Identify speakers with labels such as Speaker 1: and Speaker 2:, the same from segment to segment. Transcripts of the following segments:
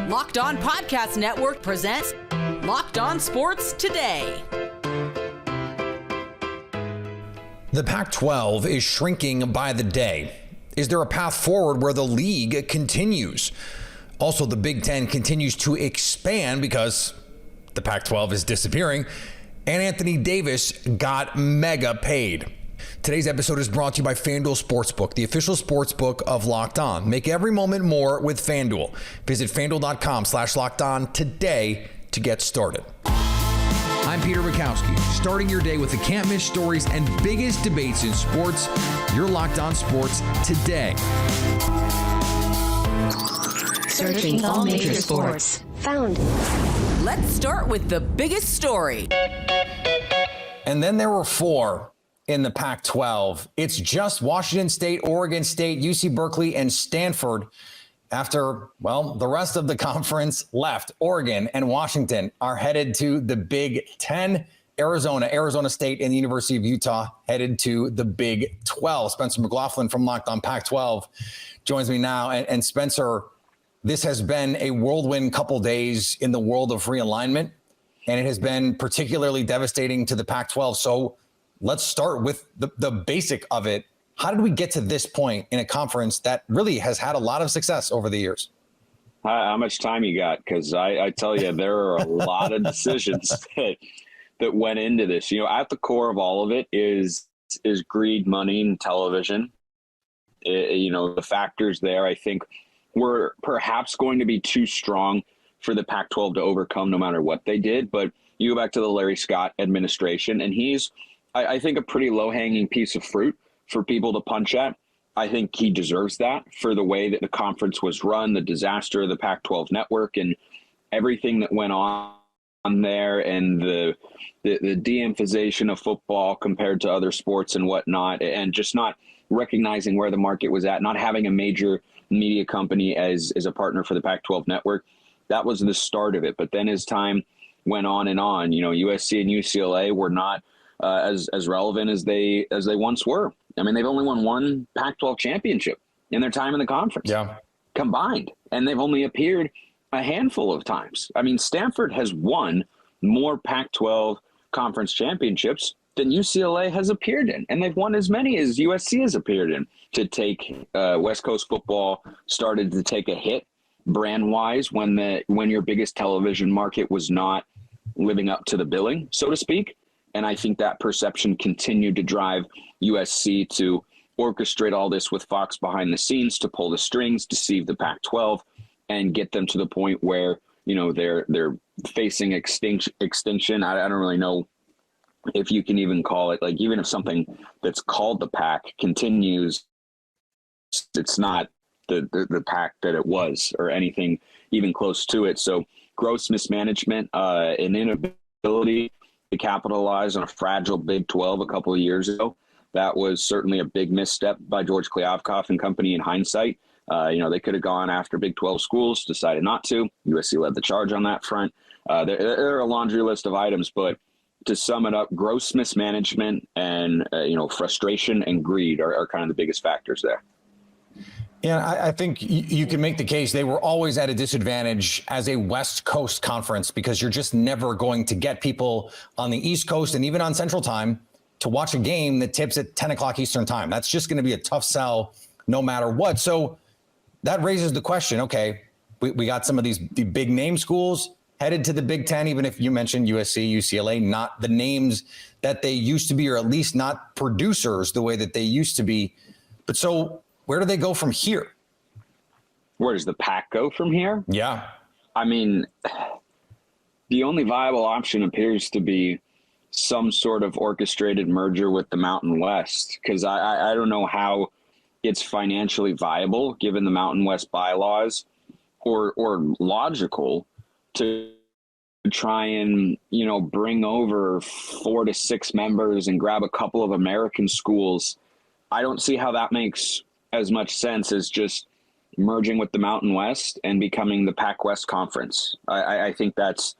Speaker 1: Locked On Podcast Network presents Locked On Sports Today.
Speaker 2: The Pac-12 is shrinking by the day. Is there a path forward where the league continues? Also, the Big Ten continues to expand because the Pac-12 is disappearing, and Anthony Davis got mega paid. Today's episode is brought to you by FanDuel Sportsbook, the official sportsbook of Locked On. Make every moment more with FanDuel. Visit FanDuel.com/LockedOn today to get started. I'm Peter Bukowski, starting your day with the can't-miss stories and biggest debates in sports. You're Locked On Sports Today.
Speaker 3: Searching all major sports. Found.
Speaker 1: Let's start with the biggest story.
Speaker 2: And then there were four in the Pac-12. It's just Washington State, Oregon State, UC Berkeley, and Stanford. After, well, the rest of the conference left, Oregon and Washington are headed to the Big Ten. Arizona State, and the University of Utah headed to the Big 12. Spencer McLaughlin from Locked On Pac-12 joins me now. And Spencer, this has been a whirlwind couple days in the world of realignment, and it has been particularly devastating to the Pac-12. So let's start with the basic of it. How did we get to this point in a conference that really has had a lot of success over the years?
Speaker 4: How much time you got? Because I tell you, there are a lot of decisions that went into this. You know, at the core of all of it is greed, money, and television. The factors there, I think, were perhaps going to be too strong for the Pac-12 to overcome no matter what they did. But you go back to the Larry Scott administration, and he's, I think, a pretty low-hanging piece of fruit for people to punch at. I think he deserves that for the way that the conference was run, the disaster of the Pac-12 network, and everything that went on there, and the de-emphasization of football compared to other sports and whatnot, and just not recognizing where the market was at, not having a major media company as a partner for the Pac-12 network. That was the start of it. But then as time went on and on, USC and UCLA were not as relevant as they once were. I mean, they've only won one Pac-12 championship in their time in the conference combined, and they've only appeared a handful of times. I mean, Stanford has won more Pac-12 conference championships than UCLA has appeared in, and they've won as many as USC has appeared in. To take West Coast football started to take a hit brand-wise when your biggest television market was not living up to the billing, so to speak. And I think that perception continued to drive USC to orchestrate all this with Fox behind the scenes, to pull the strings, deceive the Pac-12, and get them to the point where, they're facing extinction. I don't really know if you can even call it, like, even if something that's called the PAC continues, it's not the PAC that it was or anything even close to it. So gross mismanagement, and inability to capitalize on a fragile Big 12 a couple of years ago. That was certainly a big misstep by George Kliavkoff and company in hindsight. They could have gone after Big 12 schools, decided not to. USC led the charge on that front. There are a laundry list of items, but to sum it up, gross mismanagement and, frustration and greed are kind of the biggest factors there.
Speaker 2: Yeah, I think you can make the case they were always at a disadvantage as a West Coast conference because you're just never going to get people on the East Coast and even on Central Time to watch a game that tips at 10 o'clock Eastern Time. That's just going to be a tough sell no matter what. So that raises the question, okay, we got some of the big name schools headed to the Big Ten, even if you mentioned USC, UCLA, not the names that they used to be, or at least not producers the way that they used to be. But so where do they go from here?
Speaker 4: Where does the PAC go from here?
Speaker 2: Yeah.
Speaker 4: I mean, the only viable option appears to be some sort of orchestrated merger with the Mountain West, because I don't know how it's financially viable given the Mountain West bylaws or logical to try and, bring over 4 to 6 members and grab a couple of American schools. I don't see how that makes as much sense as just merging with the Mountain West and becoming the Pac West Conference. I think that's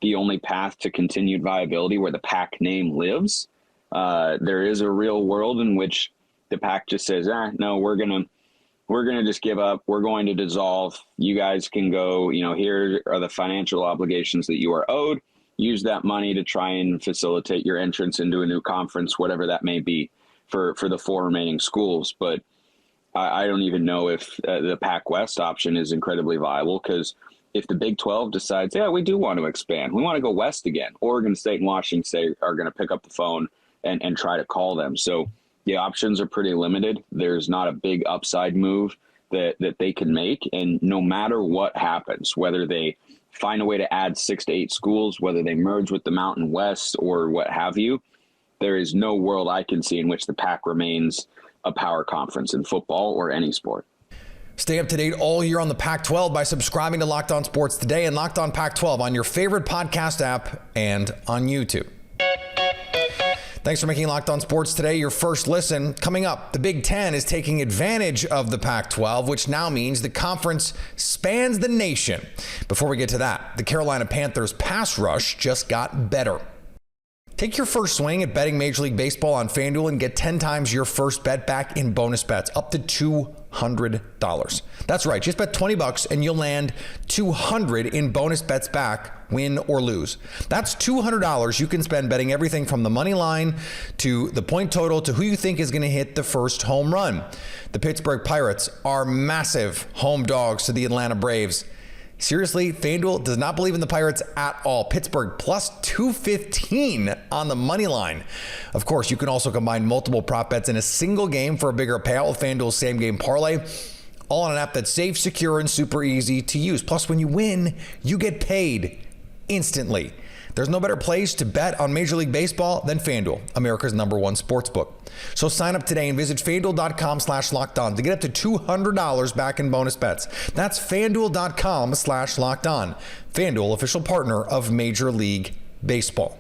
Speaker 4: the only path to continued viability where the PAC name lives. There is a real world in which the PAC just says, no, we're going we're going to just give up. We're going to dissolve. You guys can go, here are the financial obligations that you are owed. Use that money to try and facilitate your entrance into a new conference, whatever that may be for the 4 remaining schools. But I don't even know if the PAC West option is incredibly viable, because if the Big 12 decides, yeah, we do want to expand, we want to go west again, Oregon State and Washington State are going to pick up the phone and try to call them. So the options are pretty limited. There's not a big upside move that they can make. And no matter what happens, whether they find a way to add 6 to 8 schools, whether they merge with the Mountain West or what have you, there is no world I can see in which the PAC remains a power conference in football or any sport.
Speaker 2: Stay up to date all year on the Pac-12 by subscribing to Locked On Sports Today and Locked On Pac-12 on your favorite podcast app and on YouTube. Thanks for making Locked On Sports Today your first listen. Coming up, the Big Ten is taking advantage of the Pac-12, which now means the conference spans the nation. Before we get to that, the Carolina Panthers pass rush just got better. Take your first swing at betting Major League Baseball on FanDuel and get 10 times your first bet back in bonus bets, up to $200. That's right, just bet $20 and you'll land $200 in bonus bets back, win or lose. That's $200 you can spend betting everything from the money line to the point total to who you think is going to hit the first home run. The Pittsburgh Pirates are massive home dogs to the Atlanta Braves. Seriously, FanDuel does not believe in the Pirates at all. Pittsburgh plus 215 on the money line. Of course, you can also combine multiple prop bets in a single game for a bigger payout with FanDuel's same game parlay. All on an app that's safe, secure, and super easy to use. Plus, when you win, you get paid instantly. There's no better place to bet on Major League Baseball than FanDuel, America's #1 sportsbook. So sign up today and visit FanDuel.com/lockedon to get up to $200 back in bonus bets. That's FanDuel.com/lockedon. FanDuel, official partner of Major League Baseball.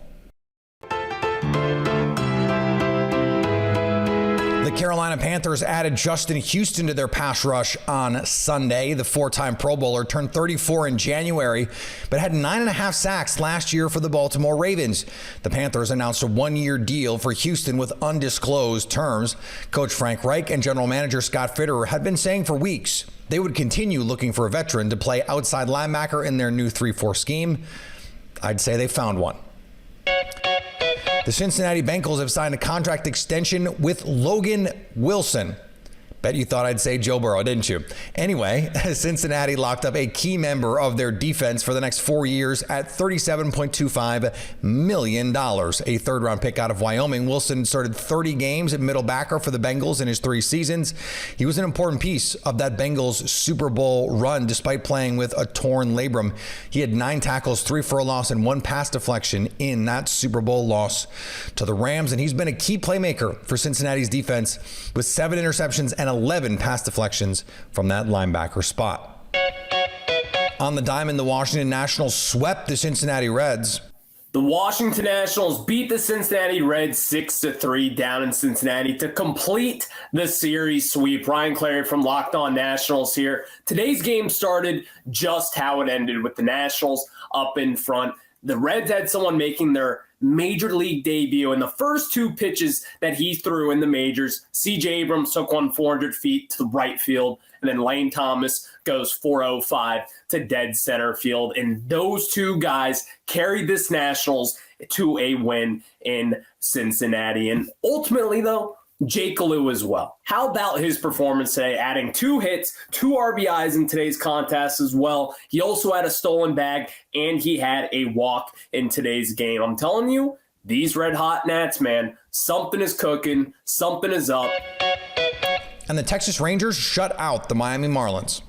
Speaker 2: The Carolina Panthers added Justin Houston to their pass rush on Sunday. The 4-time Pro Bowler turned 34 in January, but had 9.5 sacks last year for the Baltimore Ravens. The Panthers announced a 1-year deal for Houston with undisclosed terms. Coach Frank Reich and General Manager Scott Fitterer had been saying for weeks they would continue looking for a veteran to play outside linebacker in their new 3-4 scheme. I'd say they found one. The Cincinnati Bengals have signed a contract extension with Logan Wilson. Bet you thought I'd say Joe Burrow, didn't you? Anyway, Cincinnati locked up a key member of their defense for the next 4 years at $37.25 million. A third-round pick out of Wyoming, Wilson started 30 games at middle backer for the Bengals in his 3 seasons. He was an important piece of that Bengals Super Bowl run despite playing with a torn labrum. He had 9 tackles, 3 for a loss, and 1 pass deflection in that Super Bowl loss to the Rams, and he's been a key playmaker for Cincinnati's defense with 7 interceptions and 11 pass deflections from that linebacker spot. On the diamond, the Washington Nationals swept the Cincinnati Reds.
Speaker 5: The Washington Nationals beat the Cincinnati Reds 6-3 down in Cincinnati to complete the series sweep. Ryan Clary from Locked On Nationals here. Today's game started just how it ended, with the Nationals up in front. The Reds had someone making their major league debut, and the first 2 pitches that he threw in the majors, C.J. Abrams took one 400 feet to the right field, and then Lane Thomas goes 405 to dead center field. And those 2 guys carried this Nationals to a win in Cincinnati. And ultimately, though, Jake Alou as well. How about his performance today, adding 2 hits, 2 RBIs in today's contest as well. He also had a stolen bag, and he had a walk in today's game. I'm telling you, these red hot Nats, man, something is cooking, something is up.
Speaker 2: And the Texas Rangers shut out the Miami Marlins.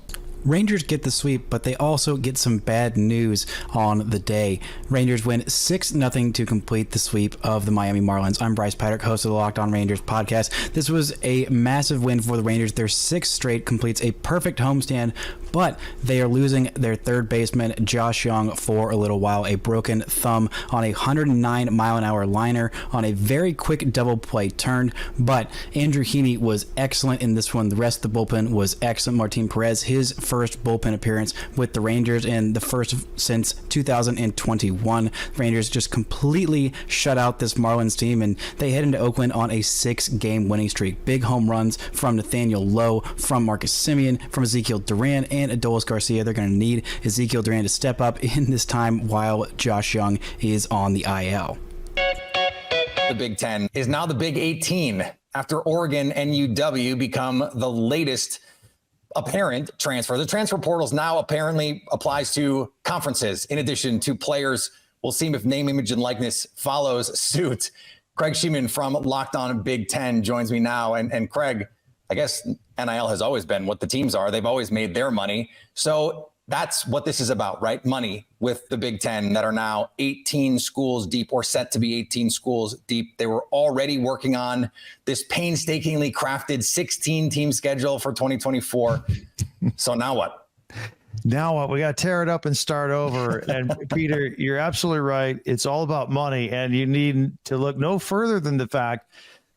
Speaker 6: Rangers get the sweep, but they also get some bad news on the day. Rangers win 6-0 to complete the sweep of the Miami Marlins. I'm Bryce Patrick, host of the Locked On Rangers podcast. This was a massive win for the Rangers. Their 6th straight completes a perfect homestand, but they are losing their third baseman, Josh Young, for a little while. A broken thumb on a 109-mile-an-hour liner on a very quick double play turn, but Andrew Heaney was excellent in this one. The rest of the bullpen was excellent. Martin Perez, his first bullpen appearance with the Rangers and the first since 2021. Rangers just completely shut out this Marlins team, and they head into Oakland on a 6-game winning streak. Big home runs from Nathaniel Lowe, from Marcus Semien, from Ezekiel Duran, and Adolis Garcia. They're going to need Ezekiel Duran to step up in this time while Josh Young is on the IL.
Speaker 2: The Big Ten is now the Big 18 after Oregon and UW become the latest apparent transfer. The transfer portals now apparently applies to conferences in addition to players. We'll see if name, image, and likeness follows suit. Craig Sheeman from Locked On Big Ten joins me now. And Craig, I guess NIL has always been what the teams are. They've always made their money. So that's what this is about, right? Money with the Big Ten that are now 18 schools deep, or set to be 18 schools deep. They were already working on this painstakingly crafted 16-team schedule for 2024. So now what?
Speaker 7: Now what? We got to tear it up and start over. And Peter, you're absolutely right. It's all about money, and you need to look no further than the fact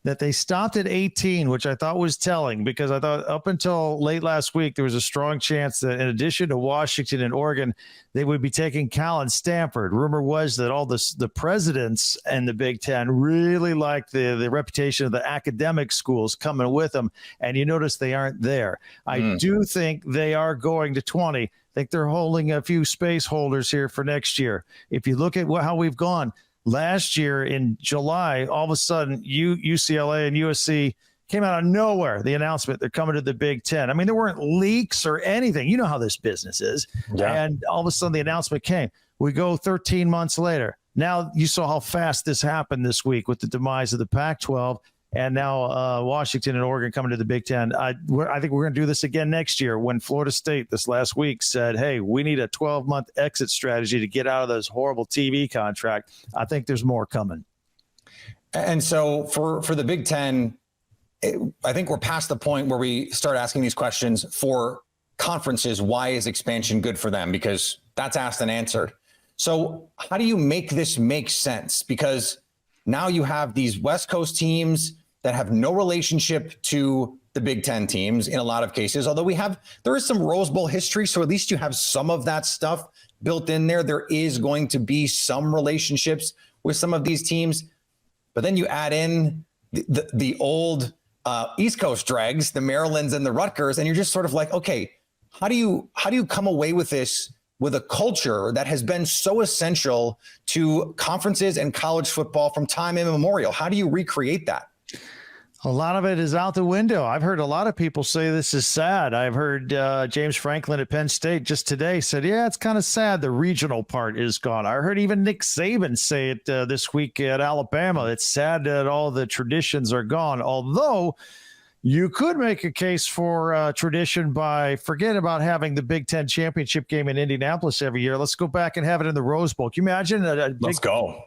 Speaker 7: that they stopped at 18, which I thought was telling, because I thought up until late last week, there was a strong chance that in addition to Washington and Oregon, they would be taking Cal and Stanford. Rumor was that all the presidents and the Big Ten really liked the reputation of the academic schools coming with them. And you notice they aren't there. I do think they are going to 20. I think they're holding a few space holders here for next year. If you look at how we've gone, last year in July, all of a sudden, UCLA and USC came out of nowhere. The announcement, they're coming to the Big Ten. I mean, there weren't leaks or anything. You know how this business is. Yeah. And all of a sudden, the announcement came. We go 13 months later. Now, you saw how fast this happened this week with the demise of the Pac-12. And now Washington and Oregon coming to the Big Ten. I think we're going to do this again next year, when Florida State this last week said, hey, we need a 12-month exit strategy to get out of this horrible TV contract. I think there's more coming.
Speaker 2: And so for the Big Ten, I think we're past the point where we start asking these questions for conferences. Why is expansion good for them? Because that's asked and answered. So how do you make this make sense? Because now you have these West Coast teams that have no relationship to the Big Ten teams in a lot of cases, although there is some Rose Bowl history. So at least you have some of that stuff built in there. There is going to be some relationships with some of these teams, but then you add in the old East Coast dregs, the Marylands and the Rutgers, and you're just sort of like, okay, how do you come away with this, with a culture that has been so essential to conferences and college football from time immemorial? How do you recreate that?
Speaker 7: A lot of it is out the window. I've heard a lot of people say this is sad. I've heard James Franklin at Penn State just today said, yeah, it's kind of sad the regional part is gone. I heard even Nick Saban say it this week at Alabama. It's sad that all the traditions are gone, although you could make a case for tradition by forget about having the Big Ten championship game in Indianapolis every year. Let's go back and have it in the Rose Bowl. Can you imagine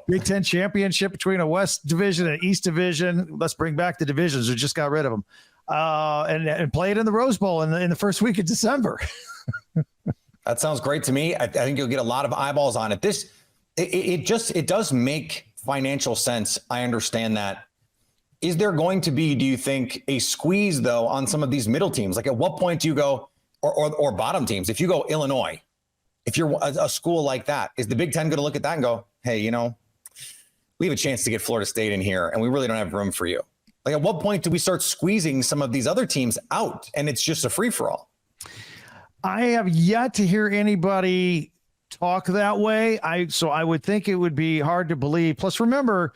Speaker 7: Big Ten championship between a West Division and East Division? Let's bring back the divisions. We just got rid of them. And play it in the Rose Bowl in the first week of December.
Speaker 2: That sounds great to me. I think you'll get a lot of eyeballs on it. It does make financial sense. I understand that. Is there going to be, do you think, a squeeze, though, on some of these middle teams? Like, at what point do you go, or bottom teams, if you go Illinois, if you're a school like that, is the Big Ten going to look at that and go, hey, we have a chance to get Florida State in here, and we really don't have room for you? Like, at what point do we start squeezing some of these other teams out, and it's just a free-for-all?
Speaker 7: I have yet to hear anybody talk that way. So I would think it would be hard to believe. Plus, remember,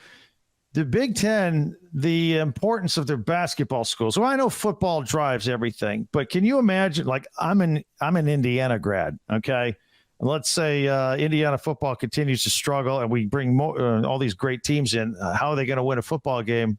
Speaker 7: the Big Ten, the importance of their basketball schools. So I know football drives everything, but can you imagine, like, I'm an Indiana grad, okay? And let's say Indiana football continues to struggle and we bring all these great teams in. How are they going to win a football game?